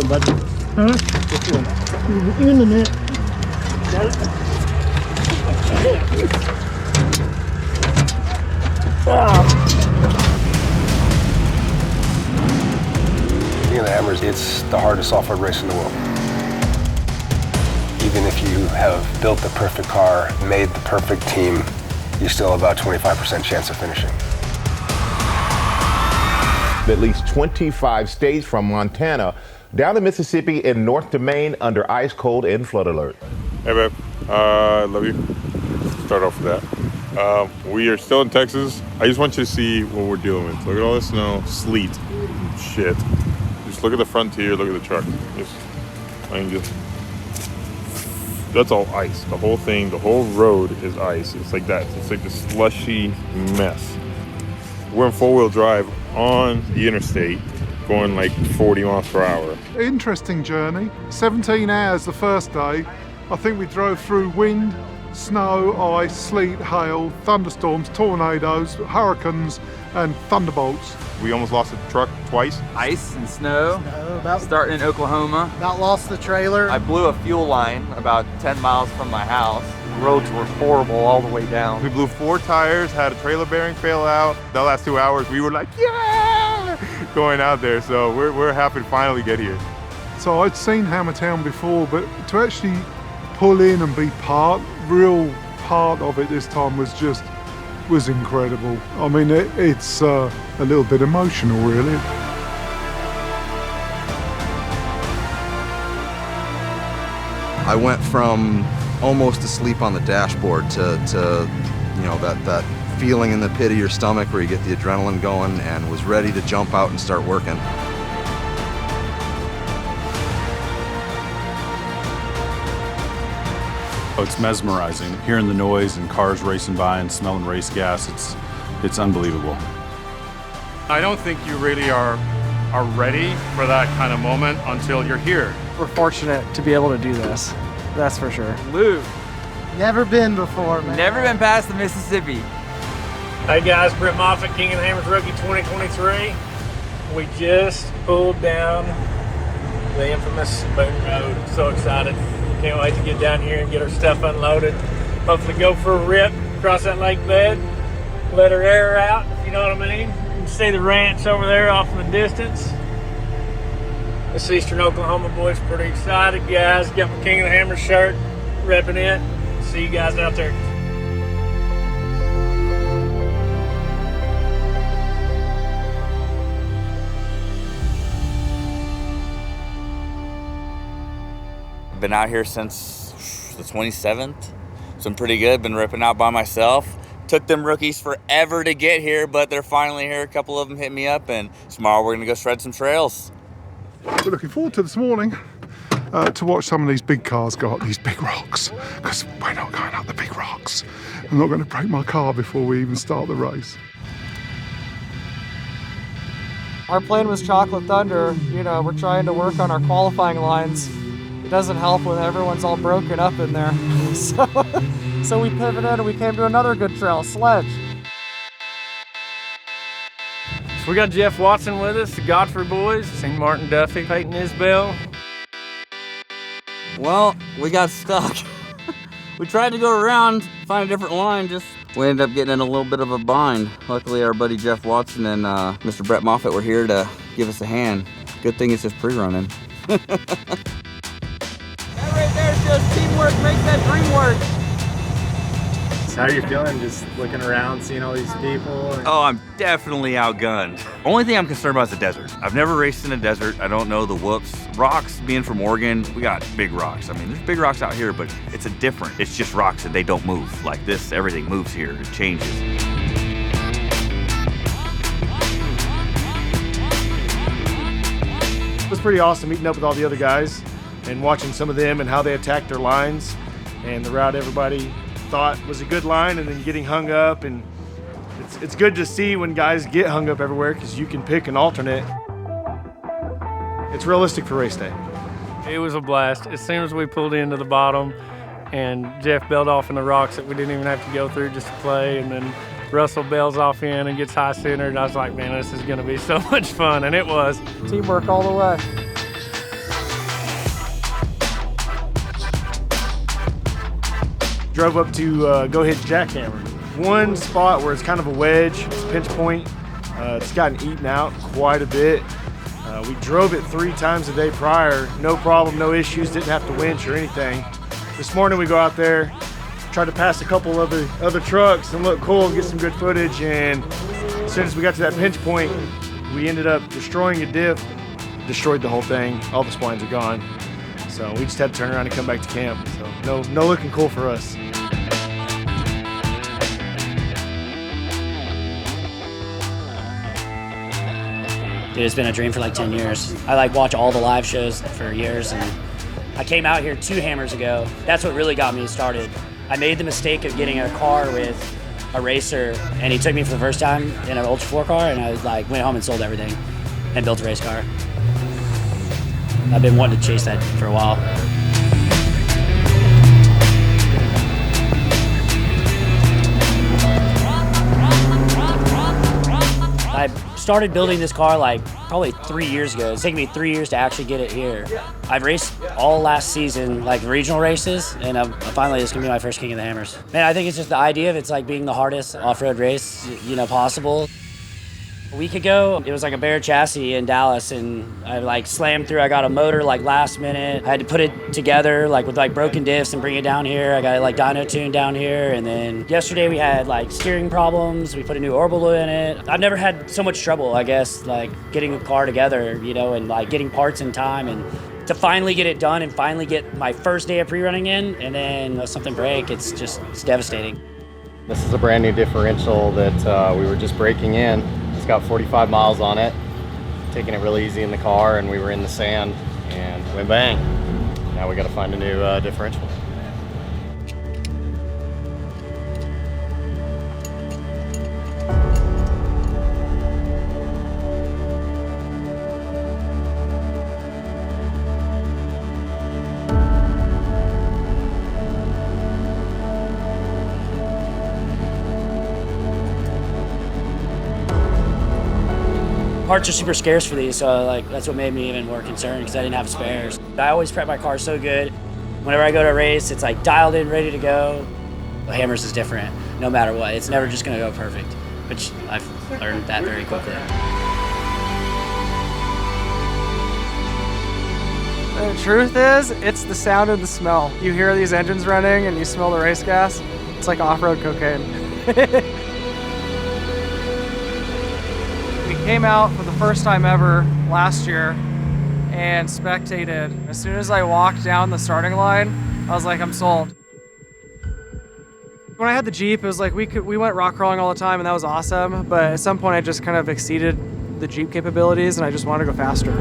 doing, bud? Huh? What you doing? You're in the net. Got it? King of the Hammers, it's the hardest off-road race in the world. Even if you have built the perfect car, made the perfect team, you still have about 25% chance of finishing. At least 25 states from Montana down to Mississippi and north to Maine under ice, cold, and flood alert. Hey, babe. I love you. Start off with that. We are still in Texas. I just want you to see what we're dealing with. Look at all this snow, sleet, shit. Just look at the frontier, look at the truck. That's all ice. The whole thing, the whole road is ice. It's like that. It's like this slushy mess. We're in four-wheel drive on the interstate, going like 40 miles per hour. Interesting journey. 17 hours the first day. I think we drove through wind, snow, ice, sleet, hail, thunderstorms, tornadoes, hurricanes, and thunderbolts. We almost lost the truck twice. Ice and snow, about starting in Oklahoma. About lost the trailer. I blew a fuel line about 10 miles from my house. Roads were horrible all the way down. We blew 4 tires, had a trailer bearing fail out. The last 2 hours, we were like, yeah, going out there. So we're happy to finally get here. So I'd seen Hammertown before, but to actually pull in and be real part of it this time was incredible. I mean, it's a little bit emotional, really. I went from almost asleep on the dashboard to you know, that feeling in the pit of your stomach where you get the adrenaline going, and was ready to jump out and start working. Oh, it's mesmerizing. Hearing the noise and cars racing by and smelling race gas, it's unbelievable. I don't think you really are ready for that kind of moment until you're here. We're fortunate to be able to do this. That's for sure. Luke. Never been before, man. Never been past the Mississippi. Hey guys, Brett Moffitt, King of the Hammers Rookie 2023. We just pulled down the infamous Boone Road. So excited. Can't wait to get down here and get our stuff unloaded. Hopefully go for a rip across that lake bed. Let our air out, if you know what I mean. You can see the ranch over there off in the distance. This Eastern Oklahoma boys pretty excited, guys. Got my King of the Hammers shirt, repping it. See you guys out there. Been out here since the 27th, so I'm pretty good. Been ripping out by myself. Took them rookies forever to get here, but they're finally here. A couple of them hit me up, and tomorrow we're gonna go shred some trails. We're looking forward to this morning to watch some of these big cars go up these big rocks, because we're not going up the big rocks. I'm not going to break my car before we even start the race. Our plan was Chocolate Thunder. You know, we're trying to work on our qualifying lines. It doesn't help when everyone's all broken up in there. So we pivoted and we came to another good trail, Sledge. So we got Jeff Watson with us, the Godfrey boys. Seen Martin Duffy, Peyton Isbell. Well, we got stuck. We tried to go around, find a different line, we ended up getting in a little bit of a bind. Luckily, our buddy Jeff Watson and Mr. Brett Moffitt were here to give us a hand. Good thing it's just pre-running. That right there is just teamwork makes that dream work. How are you feeling just looking around, seeing all these people? Oh, I'm definitely outgunned. Only thing I'm concerned about is the desert. I've never raced in a desert. I don't know the whoops. Rocks, being from Oregon, we got big rocks. I mean, there's big rocks out here, but it's it's just rocks and they don't move. Like this, everything moves here, it changes. It was pretty awesome meeting up with all the other guys and watching some of them and how they attacked their lines and the route everybody thought was a good line, and then getting hung up. And it's good to see when guys get hung up everywhere, because you can pick an alternate. It's realistic for race day. It was a blast. As soon as we pulled into the bottom and Jeff bailed off in the rocks that we didn't even have to go through just to play, and then Russell bails off in and gets high centered, I was like, man, this is gonna be so much fun, and it was. Teamwork all the way. drove up to go hit jackhammer. One spot where it's kind of a wedge, it's a pinch point. It's gotten eaten out quite a bit. We drove it 3 times a day prior, no problem, no issues, didn't have to winch or anything. This morning we go out there, try to pass a couple of the other trucks and look cool and get some good footage, and as soon as we got to that pinch point, we ended up destroying a diff, destroyed the whole thing, all the splines are gone. So we just had to turn around and come back to camp. So no looking cool for us. Dude, it's been a dream for like 10 years. I like watch all the live shows for years, and I came out here 2 hammers ago. That's what really got me started. I made the mistake of getting a car with a racer, and he took me for the first time in an Ultra 4 car, and I like went home and sold everything and built a race car. I've been wanting to chase that for a while. I started building this car like probably 3 years ago. It's taken me 3 years to actually get it here. I've raced all last season, like regional races, and finally it's gonna be my first King of the Hammers. Man, I think it's just the idea of it's like being the hardest off-road race, possible. A week ago, it was like a bare chassis in Dallas, and I like slammed through. I got a motor like last minute. I had to put it together like with like broken diffs and bring it down here. I got it like dyno tuned down here, and then yesterday we had like steering problems. We put a new orbital in it. I've never had so much trouble, I guess, like getting a car together, and like getting parts in time, and to finally get it done and finally get my first day of pre-running in, and then something break. It's devastating. This is a brand new differential that we were just breaking in. It's got 45 miles on it, taking it really easy in the car, and we were in the sand and went bang. Now we got to find a new differential. Parts are super scarce for these, so like that's what made me even more concerned because I didn't have spares. I always prep my car so good. Whenever I go to a race, it's like dialed in, ready to go. The Hammers is different, no matter what. It's never just gonna go perfect, which I've learned that very quickly. The truth is, it's the sound and the smell. You hear these engines running and you smell the race gas. It's like off-road cocaine. We came out for the first time ever last year and spectated. As soon as I walked down the starting line, I was like, I'm sold. When I had the Jeep, it was like we went rock crawling all the time, and that was awesome. But at some point, I just kind of exceeded the Jeep capabilities, and I just wanted to go faster.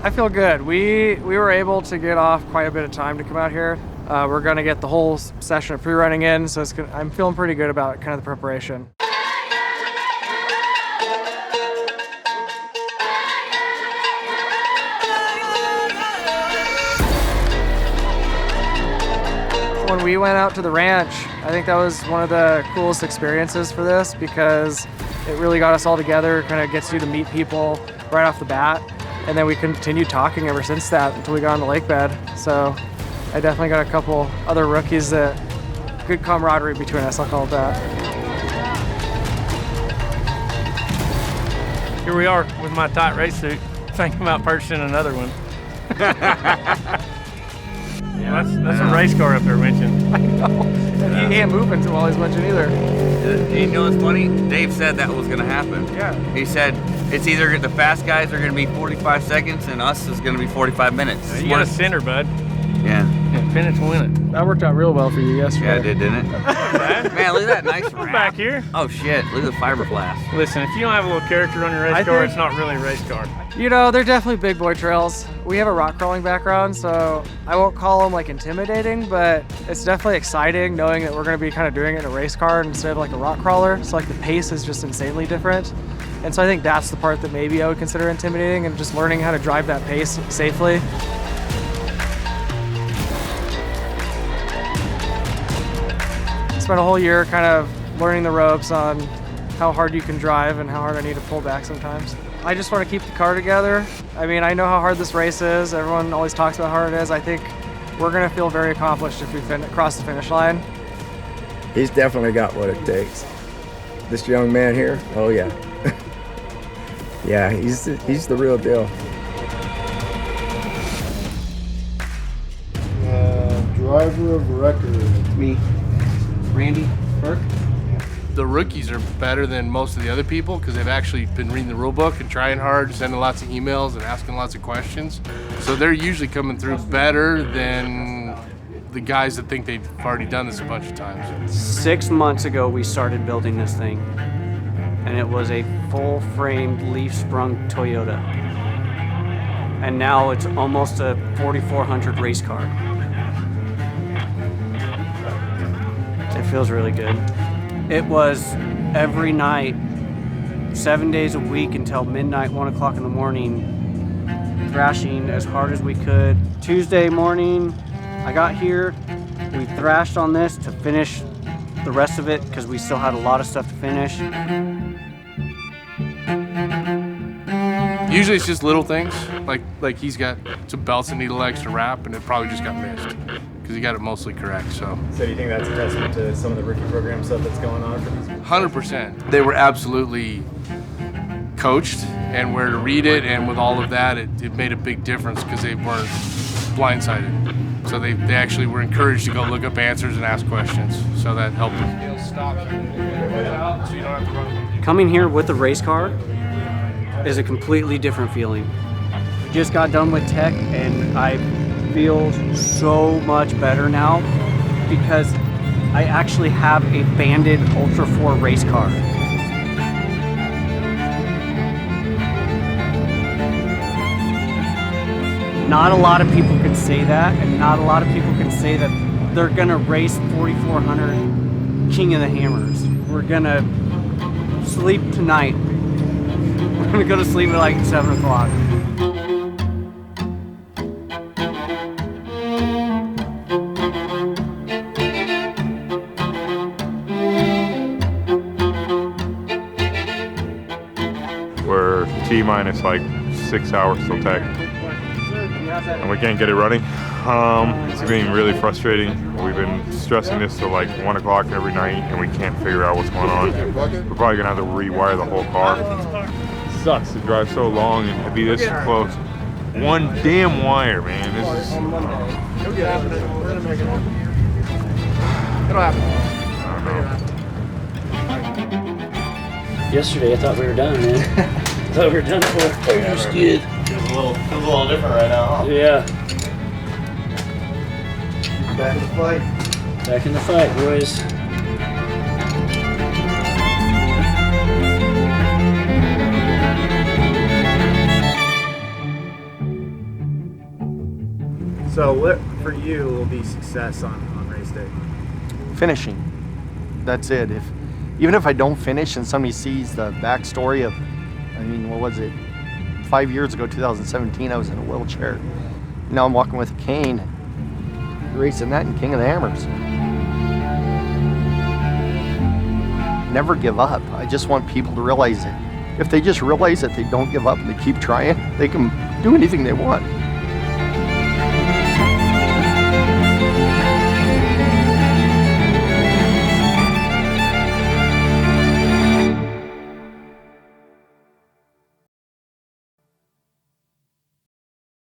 I feel good. We were able to get off quite a bit of time to come out here. We're gonna get the whole session of pre-running in, so I'm feeling pretty good about kind of the preparation. When we went out to the ranch, I think that was one of the coolest experiences for this because it really got us all together, kind of gets you to meet people right off the bat. And then we continued talking ever since that until we got on the Lakebed. So I definitely got a couple other rookies good camaraderie between us, I'll call it that. Here we are with my tight race suit, thinking about purchasing another one. Yeah, that's a race car up there mentioned. I know. He ain't moving while he's mentioning either. You know what's funny? Dave said that was gonna happen. Yeah. He said it's either the fast guys are gonna be 45 seconds and us is gonna be 45 minutes. You got a center, bud. Yeah. Finish winning. That worked out real well for you yesterday. Yeah, it did, didn't it? Man, look at that nice wrap. Back here. Oh shit, look at the fiberglass. Listen, if you don't have a little character on your race car, it's not really a race car. You know, they're definitely big boy trails. We have a rock crawling background, so I won't call them like intimidating, but it's definitely exciting knowing that we're gonna be kind of doing it in a race car instead of like a rock crawler. So like the pace is just insanely different. And so I think that's the part that maybe I would consider intimidating, and just learning how to drive that pace safely. Spent a whole year kind of learning the ropes on how hard you can drive and how hard I need to pull back sometimes. I just want to keep the car together. I mean, I know how hard this race is. Everyone always talks about how hard it is. I think we're going to feel very accomplished if we cross the finish line. He's definitely got what it takes. This young man here, oh yeah. Yeah, he's the real deal. Driver of record. Me. Randy Burke. The rookies are better than most of the other people because they've actually been reading the rule book and trying hard, sending lots of emails and asking lots of questions. So they're usually coming through better than the guys that think they've already done this a bunch of times. 6 months ago, we started building this thing, and it was a full-framed leaf-sprung Toyota. And now it's almost a 4,400 race car. It feels really good. It was every night, 7 days a week until midnight, 1 o'clock in the morning, thrashing as hard as we could. Tuesday morning, I got here, we thrashed on this to finish the rest of it because we still had a lot of stuff to finish. Usually it's just little things, like he's got some belts that need a little extra wrap, and it probably just got missed because he got it mostly correct. So So do you think that's a testament to some of the rookie program stuff that's going on for these? 100%. They were absolutely coached and where to read it, and with all of that, it made a big difference because they weren't blindsided. So they actually were encouraged to go look up answers and ask questions. So that helped them. It'll stop so you don't have to run. Coming here with a race car is a completely different feeling. We just got done with tech and I feel so much better now because I actually have a banded Ultra 4 race car. Not a lot of people can say that, and not a lot of people can say that they're gonna race 4,400 King of the Hammers. We're gonna sleep tonight. We're gonna go to sleep at like 7 o'clock. We're T-minus like 6 hours till tech, and we can't get it running. It's been really frustrating. We've been stressing this till like 1 o'clock every night, and we can't figure out what's going on. We're probably gonna have to rewire the whole car. It sucks to drive so long and to be this close. One damn wire, man. This is. It'll happen. Yesterday I thought we were done, man. I thought we were done for. It was good. Feels a little different right now, huh? Yeah. Back in the fight. Back in the fight, boys. So what for you will be success on race day? Finishing. That's it. Even if I don't finish and somebody sees the backstory of, I mean, what was it? 5 years ago, 2017, I was in a wheelchair. Now I'm walking with a cane, racing that in King of the Hammers. Never give up. I just want people to realize it. If they just realize that they don't give up and they keep trying, they can do anything they want.